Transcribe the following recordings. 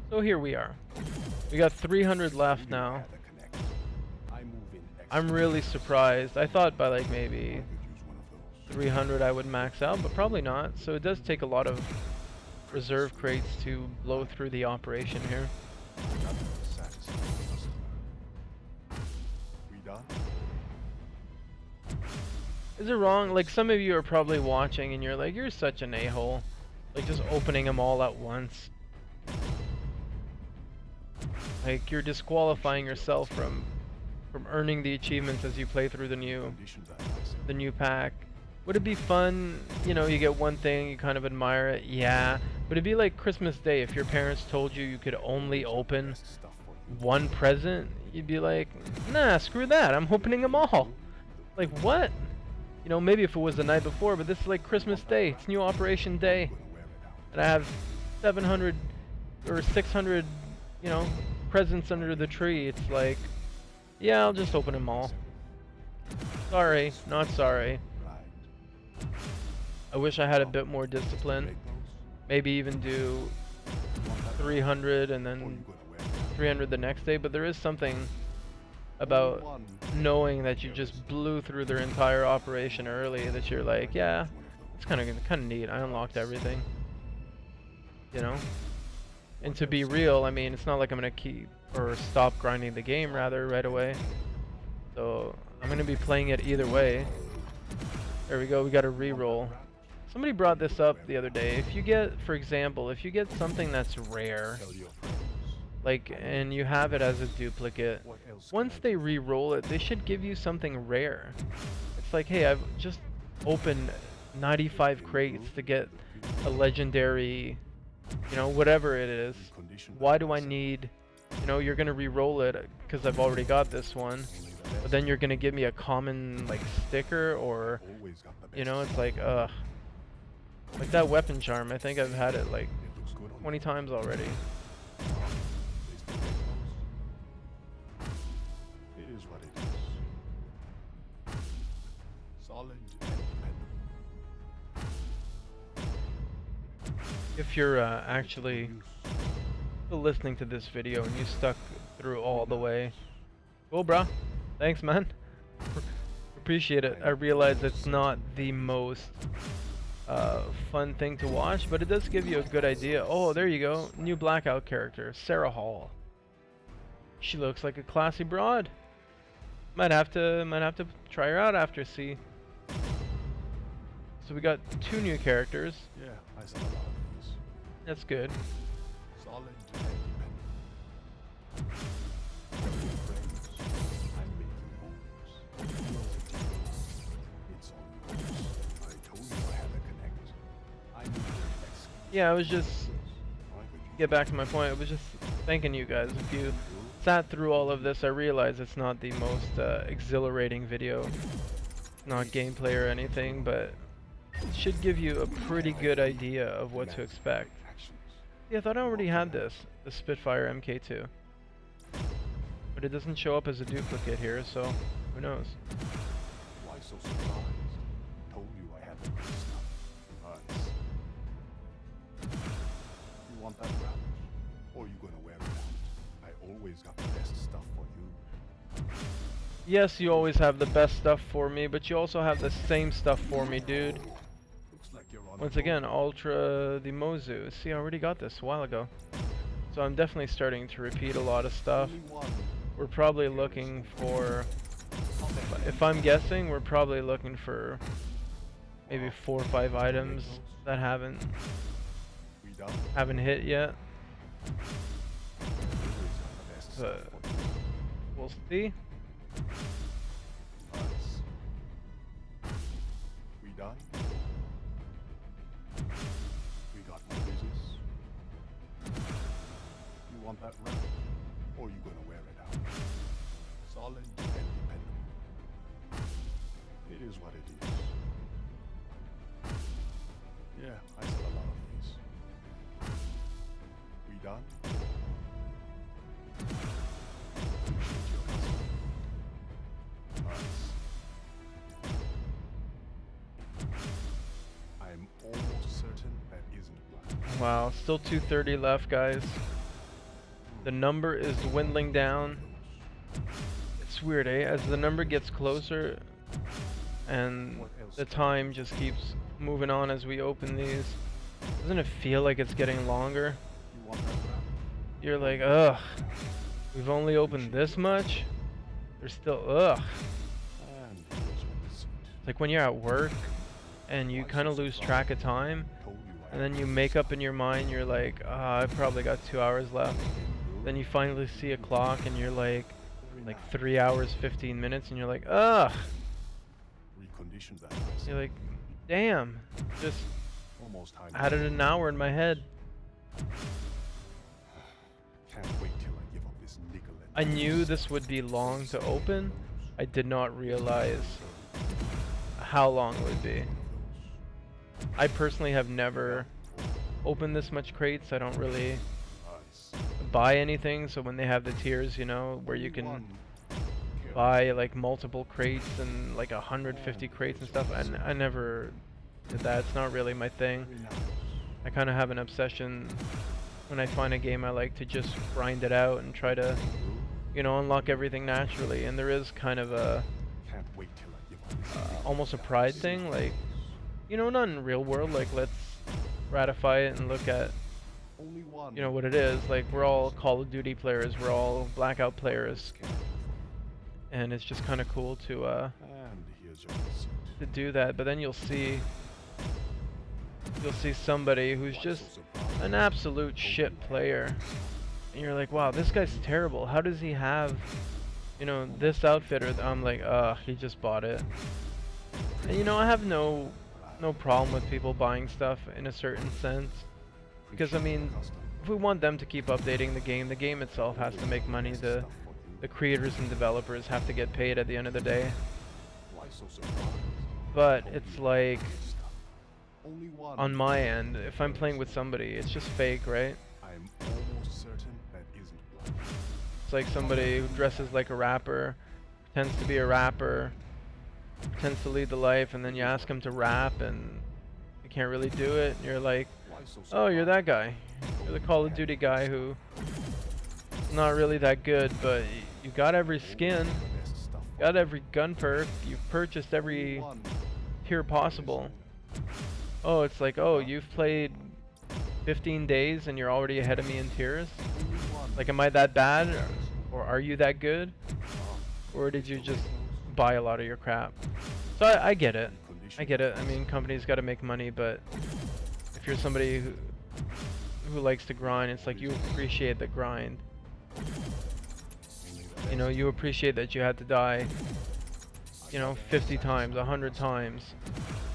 So here we are. We got 300 left now. I'm really surprised. I thought by like maybe 300 I would max out, but probably not. So it does take a lot of reserve crates to blow through the operation here. Is it wrong? Like, some of you are probably watching and you're like, you're such an a-hole. Like, just opening them all at once. Like, you're disqualifying yourself from earning the achievements as you play through the new pack. Would it be fun? You know, you get one thing, you kind of admire it, yeah. But it'd be like Christmas Day if your parents told you you could only open one present. You'd be like, nah, screw that, I'm opening them all. Like, what? You know, maybe if it was the night before, but this is like Christmas Day. It's new Operation Day. And I have 700 or 600, you know, presents under the tree. It's like, yeah, I'll just open them all. Sorry, not sorry. I wish I had a bit more discipline. Maybe even do 300 and then 300 the next day, but there is something about knowing that you just blew through their entire operation early that you're like, yeah, it's kind of neat. I unlocked everything, you know. And to be real, I mean, it's not like I'm gonna keep or stop grinding the game rather right away. So I'm gonna be playing it either way. There we go. We got a reroll. Somebody brought this up the other day. If you get, for example, if you get something that's rare, like, and you have it as a duplicate, once they re-roll it, they should give you something rare. It's like, hey, I've just opened 95 crates to get a legendary, you know, whatever it is. Why do I need, you know, you're gonna re-roll it because I've already got this one, but then you're gonna give me a common, like, sticker, or, you know, it's like, ugh. Like that weapon charm, I think I've had it like 20 times already. It is what it is. Solid. If you're actually still listening to this video and you stuck through all the way, cool, bruh. Thanks, man. Appreciate it. I realize it's not the most fun thing to watch, but it does give you a good idea. Oh, there you go. New Blackout character, Sarah Hall. She looks like a classy broad. Might have to try her out after C. So we got 2 new characters. Yeah, I saw a lot of these. That's good. Solid and independent. I'm making moves. It's all yours. I told you I had to connect. I need your next. Yeah, I was just, get back to my point, I was just thanking you guys. If you sat through all of this, I realize it's not the most exhilarating video. It's not gameplay or anything, but it should give you a pretty good idea of what to expect. Yeah, I thought I already had this, the Spitfire MK2. But it doesn't show up as a duplicate here, so who knows? Why so surprised? Told you I had the good stuff. Nice. You want that wrap? Or you gonna wear it out? I always got the best stuff for you. Yes, you always have the best stuff for me, but you also have the same stuff for me, dude. Looks like you're on Once again, Ultra the Mozu. See, I already got this a while ago. So I'm definitely starting to repeat a lot of stuff. only one. We're probably looking for, if I'm guessing, we're probably looking for maybe 4 or 5 items that haven't We done? hit yet. Always got the best stuff But for you. we'll see. Nice. We done? We got more business. You want that wrap? Or you gonna wear it out? Solid and dependable. It is what it is. Yeah, I said a lot of these. We done? Appreciate your hustle. Nice. I'm almost certain that isn't black. Wow, still 230 left, guys. the number is dwindling down. It's weird, eh? As the number gets closer and the time just keeps moving on as we open these, doesn't it feel like it's getting longer? You're like, ugh, we've only opened this much? There's still, ugh. It's like when you're at work and you kind of lose track of time, and then you make up in your mind, you're like, ah, I've probably got 2 hours left. Then you finally see a clock and you're like 3 hours, 15 minutes, and you're like, ugh. You're like, damn, just added an hour in my head. I knew this would be long to open. I did not realize how long it would be. I personally have never opened this much crates. I don't really buy anything, so when they have the tiers, you know, where you can buy like multiple crates and like 150 crates and stuff, I never did that. It's not really my thing. I kind of have an obsession when I find a game I like to just grind it out and try to, you know, unlock everything naturally. And there is kind of a almost a pride thing, like, you know, not in real world, like let's ratify it and look at, you know, what it is. Like, we're all Call of Duty players, we're all Blackout players, and it's just kind of cool to do that. But then you'll see somebody who's just an absolute shit player, and you're like, wow, this guy's terrible. How does he have, you know, this outfit? Or I'm like, he just bought it. And you know, I have no problem with people buying stuff in a certain sense, because I mean, if we want them to keep updating the game itself has to make money. The creators and developers have to get paid at the end of the day. But it's like, on my end, if I'm playing with somebody, it's just fake, right? It's like somebody who dresses like a rapper, pretends to be a rapper, pretends to lead the life, and then you ask him to rap and you can't really do it, and you're like, oh, you're that guy. You're the Call of Duty guy who is not really that good, but you got every skin, got every gun perk, you've purchased every tier possible. Oh, it's like, oh, you've played 15 days and you're already ahead of me in tiers? Like, am I that bad? Or are you that good? Or did you just buy a lot of your crap? So I get it. I get it. I mean, companies got to make money, but if you're somebody who likes to grind, it's like you appreciate the grind. You know, you appreciate that you had to die, you know, 50 times, 100 times,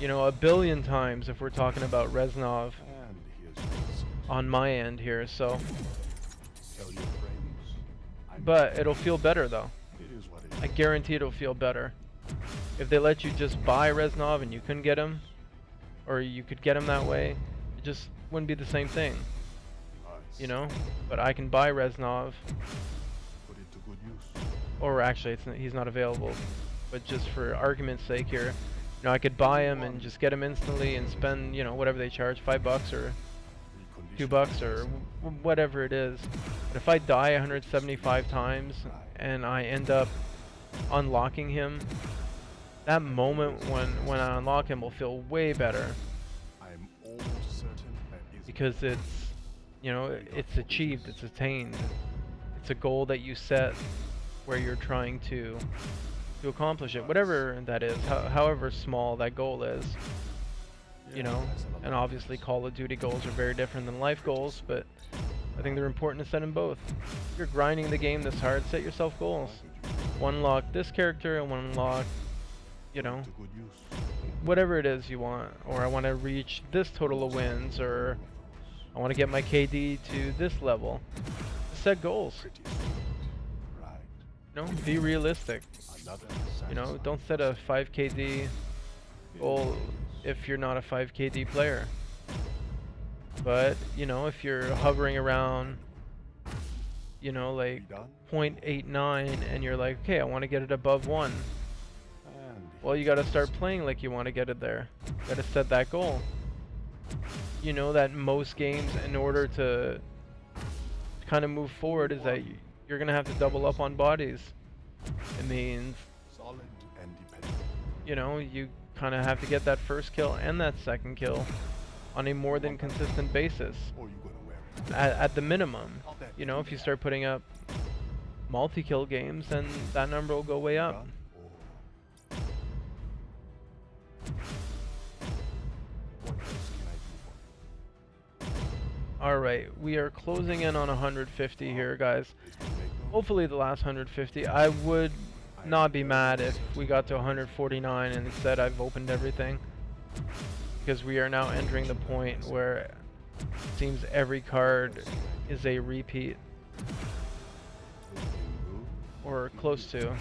you know, 1 billion times if we're talking about Reznov on my end here, so. But it'll feel better though. I guarantee it'll feel better. If they let you just buy Reznov and you couldn't get him, or you could get him that way, it just wouldn't be the same thing. You know? But I can buy Reznov. Or actually, he's not available. But just for argument's sake here, you know, I could buy him and just get him instantly and spend, you know, whatever they charge, $5 or $2 or whatever it is. But if I die 175 times and I end up unlocking him, that moment when I unlock him will feel way better. Because it's, you know, it's achieved, it's attained. It's a goal that you set where you're trying to accomplish it, whatever that is, however small that goal is. You know, and obviously Call of Duty goals are very different than life goals, but I think they're important to set in both. If you're grinding the game this hard, set yourself goals. One unlock this character and one unlock, you know, whatever it is you want. Or I want to reach this total of wins, or I want to get my KD to this level. Set goals. You know, be realistic. You know, don't set a 5 KD goal if you're not a 5 KD player. But, you know, if you're hovering around, you know, like 0.89 and you're like, okay, I want to get it above 1. Well, you got to start playing like you want to get it there. Got to set that goal. You know that most games, in order to kind of move forward is that you're gonna have to double up on bodies. It means, Solid and dependable. you know, you kind of have to get that first kill and that second kill on a more than consistent basis. Or you gonna wear it At the minimum, you know, if you start putting up multi-kill games, then that number will go way up. out. What else can I do for you? Alright, we are closing in on 150 here, guys. It's gonna make no Hopefully the last 150. I would not be mad if we got to 149 and instead I've opened everything. Because we are now entering the point where it seems every card is a repeat. Or close to.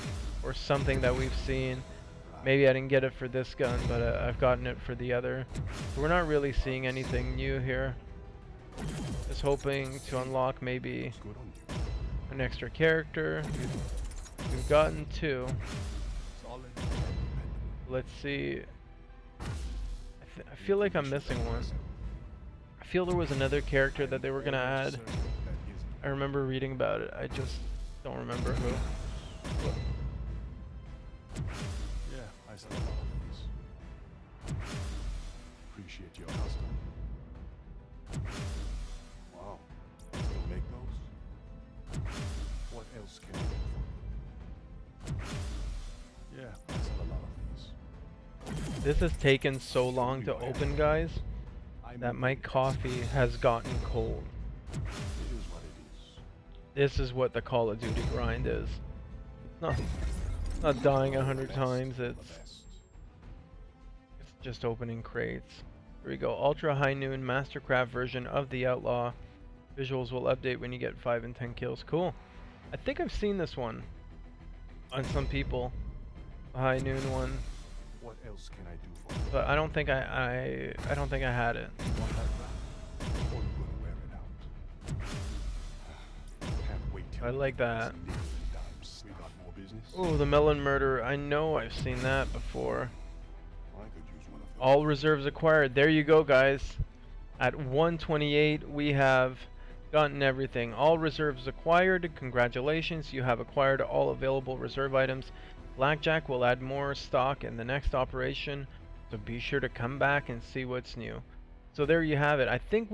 Or something that we've seen. Maybe I didn't get it for this gun, but I've gotten it for the other. So we're not really seeing anything new here. Just hoping to unlock maybe good on you. an extra character. We've gotten 2. Solid and dependable. Let's see. I feel like I'm missing one. I feel there was another character that they were gonna add. I remember reading about it. I just don't remember who. Yeah, I sell a lot of these. Appreciate your custom. Wow, you still make those? What else can I do for you? Yeah, I sell a lot of these. This has taken so long to open, guys, that my coffee has gotten cold. It is what it is. This is what the Call of Duty grind is. Not dying 100 times, it's just opening crates. Here we go. Ultra High Noon Mastercraft version of the Outlaw. Visuals will update when you get 5 and 10 kills. Cool. I think I've seen this one on some people. The High Noon one. What else can I do for you? But I don't think I don't think I had it. You want that back? Or you gonna wear it out? Can't wait till I like that. it's nickels and dimes. We got more business? Oh, the Melon Murder. I know I've seen that before. I could use one of those. All reserves acquired. There you go, guys. At 128, we have gotten everything. All reserves acquired. Congratulations, you have acquired all available reserve items. Blackjack will add more stock in the next operation, so be sure to come back and see what's new. So there you have it. I think